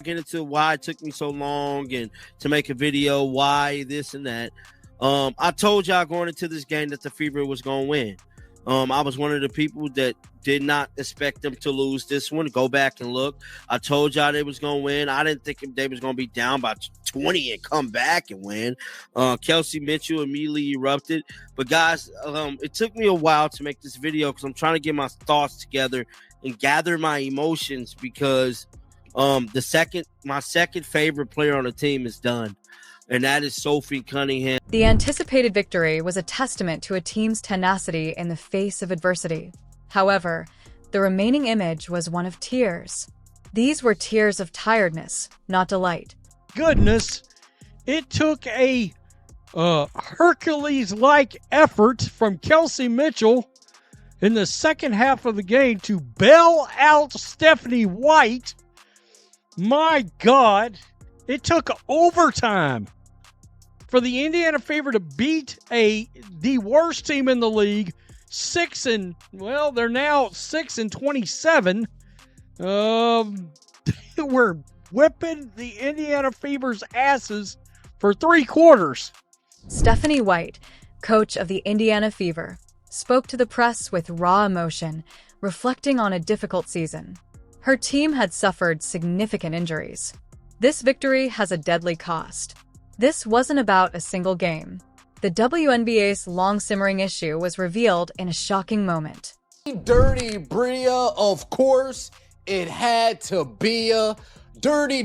Get into why it took me so long and to make a video, why this and that. I told y'all going into this game that the Fever was going to win. I was one of the people that did not expect them to lose this one. Go back and look. I told y'all they was going to win. I didn't think they was going to be down by 20 and come back and win. Kelsey Mitchell immediately erupted. But, guys, it took me a while to make this video because I'm trying to get my thoughts together and gather my emotions because my second favorite player on the team is done, and that is Sophie Cunningham. The anticipated victory was a testament to a team's tenacity in the face of adversity. However, the remaining image was one of tears. These were tears of tiredness, not delight. Goodness, it took a Hercules-like effort from Kelsey Mitchell in the second half of the game to bail out Stephanie White. My God, it took overtime for the Indiana Fever to beat the worst team in the league, they're now 6-27. We're whipping the Indiana Fever's asses for 3 quarters. Stephanie White, coach of the Indiana Fever, spoke to the press with raw emotion, reflecting on a difficult season. Her team had suffered significant injuries. This victory has a deadly cost. This wasn't about a single game. The WNBA's long-simmering issue was revealed in a shocking moment. Dirty Bria, of course, it had to be a dirty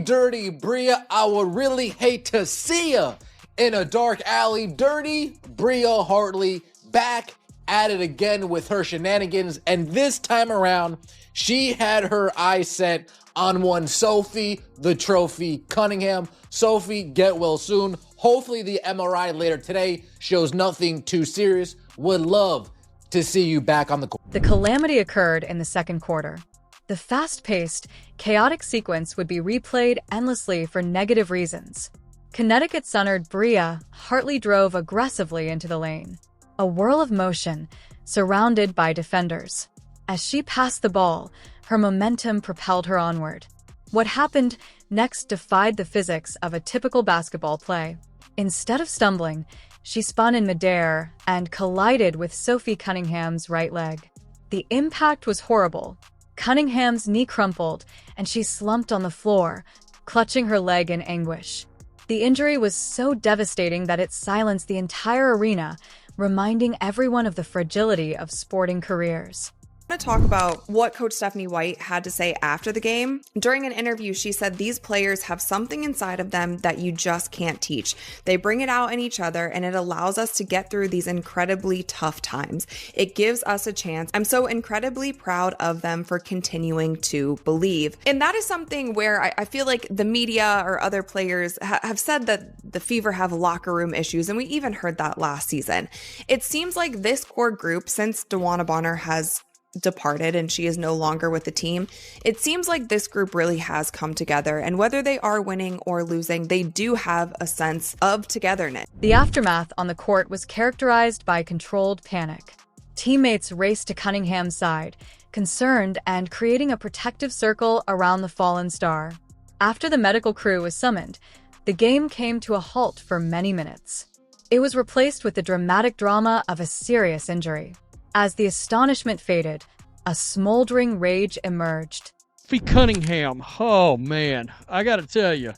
Bria. I would really hate to see ya in a dark alley. Dirty Bria Hartley back at it again with her shenanigans, and this time around, she had her eyes set on one Sophie, the trophy Cunningham. Sophie, get well soon. Hopefully the MRI later today shows nothing too serious. Would love to see you back on the court. The calamity occurred in the second quarter. The fast-paced, chaotic sequence would be replayed endlessly for negative reasons. Connecticut-centered Bria Hartley drove aggressively into the lane. A whirl of motion, surrounded by defenders. As she passed the ball, her momentum propelled her onward. What happened next defied the physics of a typical basketball play. Instead of stumbling, she spun in midair and collided with Sophie Cunningham's right leg. The impact was horrible. Cunningham's knee crumpled, and she slumped on the floor, clutching her leg in anguish. The injury was so devastating that it silenced the entire arena, reminding everyone of the fragility of sporting careers. I want to talk about what Coach Stephanie White had to say after the game. During an interview, she said these players have something inside of them that you just can't teach. They bring it out in each other, and it allows us to get through these incredibly tough times. It gives us a chance. I'm so incredibly proud of them for continuing to believe. And that is something where I feel like the media or other players have said that the Fever have locker room issues, and we even heard that last season. It seems like this core group, since DeWanna Bonner has departed and she is no longer with the team, it seems like this group really has come together, and whether they are winning or losing, they do have a sense of togetherness. The aftermath on the court was characterized by controlled panic. Teammates raced to Cunningham's side, concerned and creating a protective circle around the fallen star. After the medical crew was summoned, the game came to a halt for many minutes. It was replaced with the dramatic drama of a serious injury. As the astonishment faded, a smoldering rage emerged. Sophie Cunningham, oh man, I got to tell you,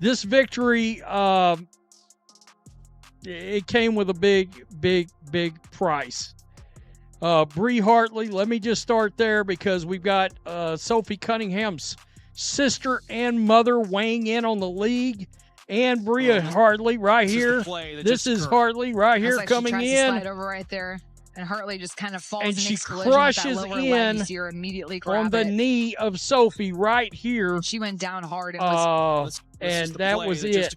this victory, it came with a big price. Bree Hartley, let me just start there because we've got Sophie Cunningham's sister and mother weighing in on the league, and Bria Hartley right here. This is Hartley right here coming in. To slide over right there. And Hartley just kind of falls and and she crushes in immediately on the knee of Sophie right here. She went down hard. And that was it.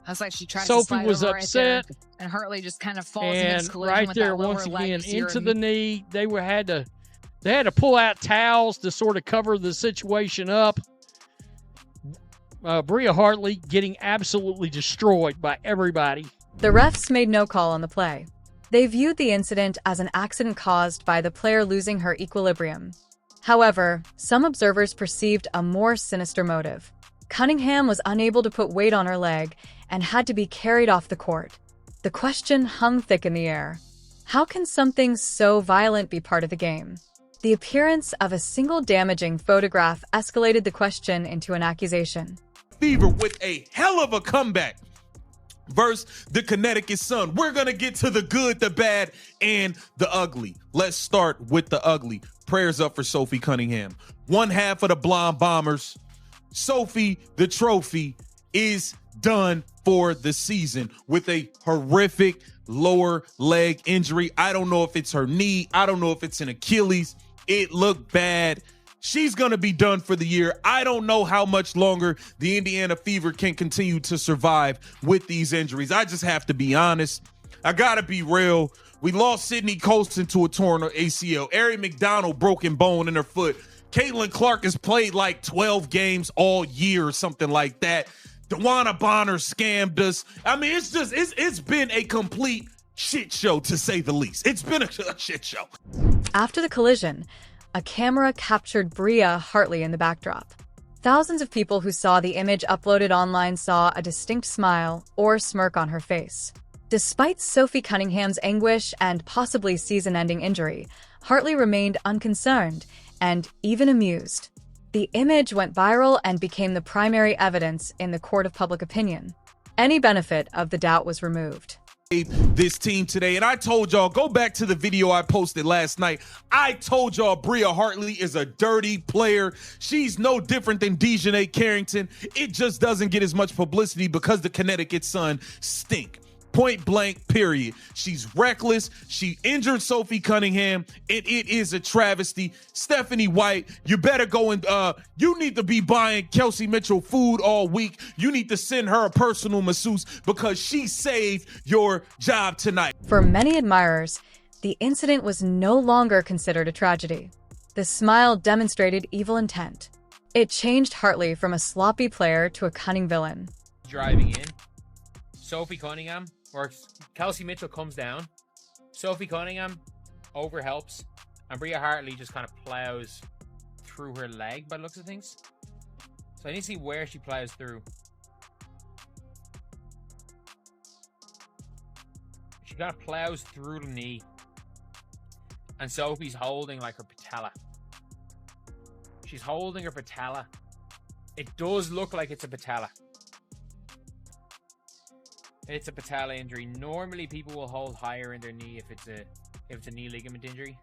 That's like she tried Sophie to slide was over upset. Right there, and Hartley just kind of falls and in collision right with there that once lower leg. again into the knee. They had to pull out towels to sort of cover the situation up. Bria Hartley getting absolutely destroyed by everybody. The refs made no call on the play. They viewed the incident as an accident caused by the player losing her equilibrium. However, some observers perceived a more sinister motive. Cunningham was unable to put weight on her leg and had to be carried off the court. The question hung thick in the air. How can something so violent be part of the game? The appearance of a single damaging photograph escalated the question into an accusation. Fever with a hell of a comeback versus the Connecticut Sun. We're going to get to the good, the bad, and the ugly. Let's start with the ugly. Prayers up for Sophie Cunningham. One half of the Blonde Bombers. Sophie, the trophy, is done for the season with a horrific lower leg injury. I don't know if it's her knee. I don't know if it's an Achilles. It looked bad. She's going to be done for the year. I don't know how much longer the Indiana Fever can continue to survive with these injuries. I just have to be honest. I got to be real. We lost Sydney Colston to a torn ACL. Ari McDonald broken bone in her foot. Caitlin Clark has played like 12 games all year or something like that. Dewana Bonner scammed us. I mean, it's been a complete shit show, to say the least. It's been a shit show. After the collision, a camera captured Bria Hartley in the backdrop. Thousands of people who saw the image uploaded online saw a distinct smile or smirk on her face. Despite Sophie Cunningham's anguish and possibly season-ending injury, Hartley remained unconcerned and even amused. The image went viral and became the primary evidence in the court of public opinion. Any benefit of the doubt was removed. This team today, and I told y'all, go back to the video I posted last night. I told y'all Bria Hartley is a dirty player. She's no different than Dejanay Carrington. It just doesn't get as much publicity because the Connecticut Sun stink. Point blank, period. She's reckless. She injured Sophie Cunningham, and it is a travesty. Stephanie White, you better go and you need to be buying Kelsey Mitchell food all week. You need to send her a personal masseuse because she saved your job tonight. For many admirers, the incident was no longer considered a tragedy. The smile demonstrated evil intent. It changed Hartley from a sloppy player to a cunning villain. Driving in, Sophie Cunningham, or Kelsey Mitchell comes down. Sophie Cunningham overhelps, and Bria Hartley just kind of plows through her leg by the looks of things. So I need to see where she plows through. She kind of plows through the knee, and Sophie's holding like her patella. She's holding her patella. It does look like it's a patella. It's a patella injury. Normally, people will hold higher in their knee if it's a knee ligament injury.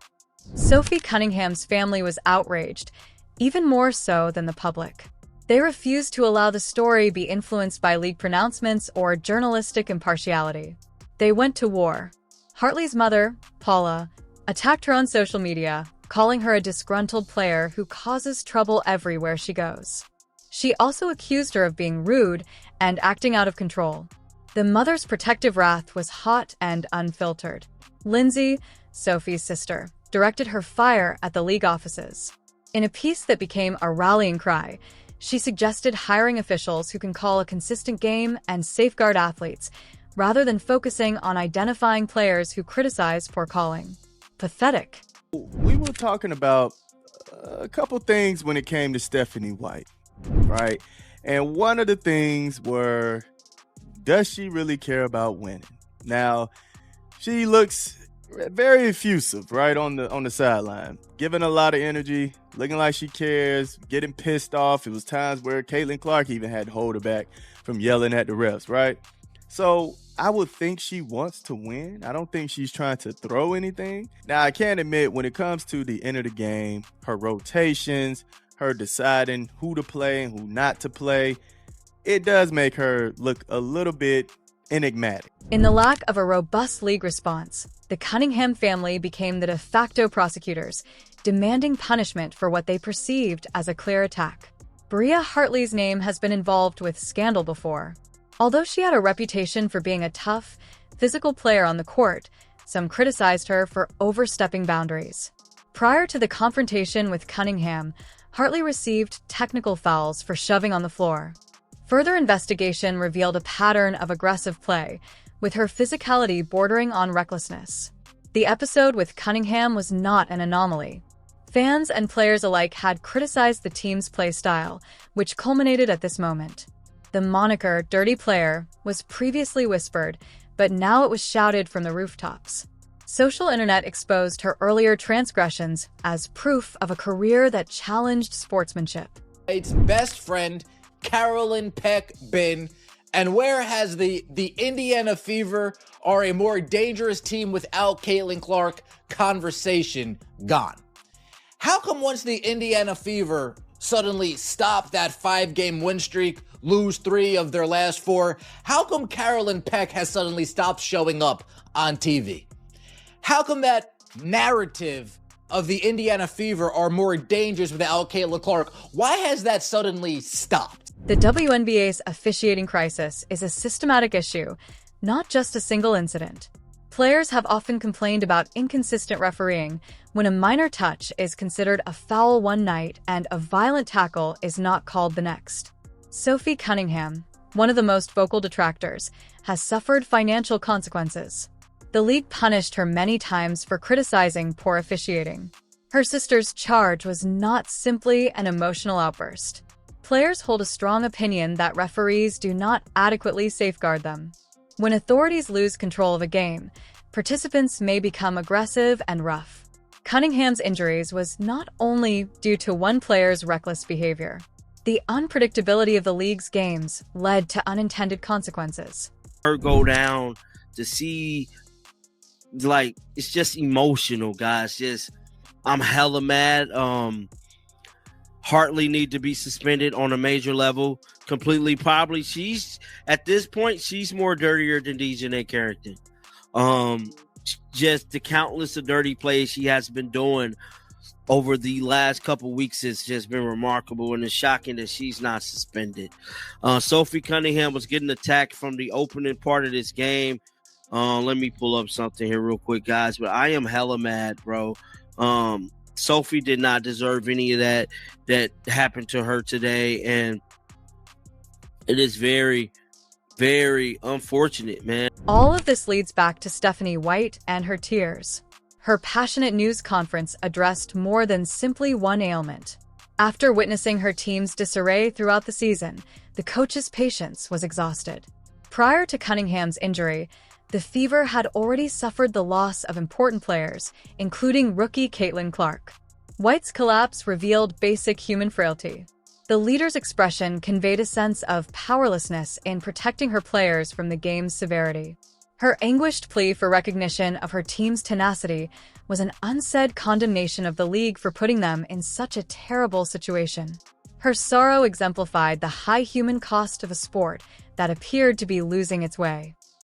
Sophie Cunningham's family was outraged, even more so than the public. They refused to allow the story be influenced by league pronouncements or journalistic impartiality. They went to war. Hartley's mother, Paula, attacked her on social media, calling her a disgruntled player who causes trouble everywhere she goes. She also accused her of being rude and acting out of control. The mother's protective wrath was hot and unfiltered. Lindsay, Sophie's sister, directed her fire at the league offices. In a piece that became a rallying cry, she suggested hiring officials who can call a consistent game and safeguard athletes, rather than focusing on identifying players who criticize poor calling. Pathetic. We were talking about a couple things when it came to Stephanie White, right? And one of the things were, does she really care about winning? Now, she looks very effusive, right, on the sideline, giving a lot of energy, looking like she cares, getting pissed off. It was times where Caitlin Clark even had to hold her back from yelling at the refs, right? So I would think she wants to win. I don't think she's trying to throw anything. Now, I can admit, when it comes to the end of the game, her rotations, her deciding who to play and who not to play, it does make her look a little bit enigmatic. In the lack of a robust league response, the Cunningham family became the de facto prosecutors, demanding punishment for what they perceived as a clear attack. Bria Hartley's name has been involved with scandal before. Although she had a reputation for being a tough, physical player on the court, some criticized her for overstepping boundaries. Prior to the confrontation with Cunningham, Hartley received technical fouls for shoving on the floor. Further investigation revealed a pattern of aggressive play, with her physicality bordering on recklessness. The episode with Cunningham was not an anomaly. Fans and players alike had criticized the team's play style, which culminated at this moment. The moniker "Dirty Player" was previously whispered, but now it was shouted from the rooftops. Social internet exposed her earlier transgressions as proof of a career that challenged sportsmanship. Its best friend, Carolyn Peck, been, and where has the Indiana Fever are a more dangerous team without Caitlin Clark conversation gone? How come once the Indiana Fever suddenly stopped that 5-game win streak, lose 3 of their last 4, how come Carolyn Peck has suddenly stopped showing up on TV? How come that narrative of the Indiana Fever are more dangerous without Caitlin Clark, why has that suddenly stopped? The WNBA's officiating crisis is a systematic issue, not just a single incident. Players have often complained about inconsistent refereeing when a minor touch is considered a foul one night and a violent tackle is not called the next. Sophie Cunningham, one of the most vocal detractors, has suffered financial consequences. The league punished her many times for criticizing poor officiating. Her sister's charge was not simply an emotional outburst. Players hold a strong opinion that referees do not adequately safeguard them. When authorities lose control of a game, participants may become aggressive and rough. Cunningham's injuries was not only due to one player's reckless behavior. The unpredictability of the league's games led to unintended consequences. Her go down to see, like, it's just emotional, guys. Just, I'm hella mad. Hartley need to be suspended on a major level completely. Probably she's at this point, she's more dirtier than Dejanay Carrington. Just the countless of dirty plays she has been doing over the last couple weeks has just been remarkable, and it's shocking that she's not suspended. Sophie Cunningham was getting attacked from the opening part of this game. Let me pull up something here real quick, guys, but I am hella mad, bro. Sophie did not deserve any of that happened to her today, and it is very, very unfortunate, man. All of this leads back to Stephanie White and her tears. Her passionate news conference addressed more than simply one ailment. After witnessing her team's disarray throughout the season, the coach's patience was exhausted. Prior to Cunningham's injury, the Fever had already suffered the loss of important players, including rookie Caitlin Clark. White's collapse revealed basic human frailty. The leader's expression conveyed a sense of powerlessness in protecting her players from the game's severity. Her anguished plea for recognition of her team's tenacity was an unsaid condemnation of the league for putting them in such a terrible situation. Her sorrow exemplified the high human cost of a sport that appeared to be losing its way.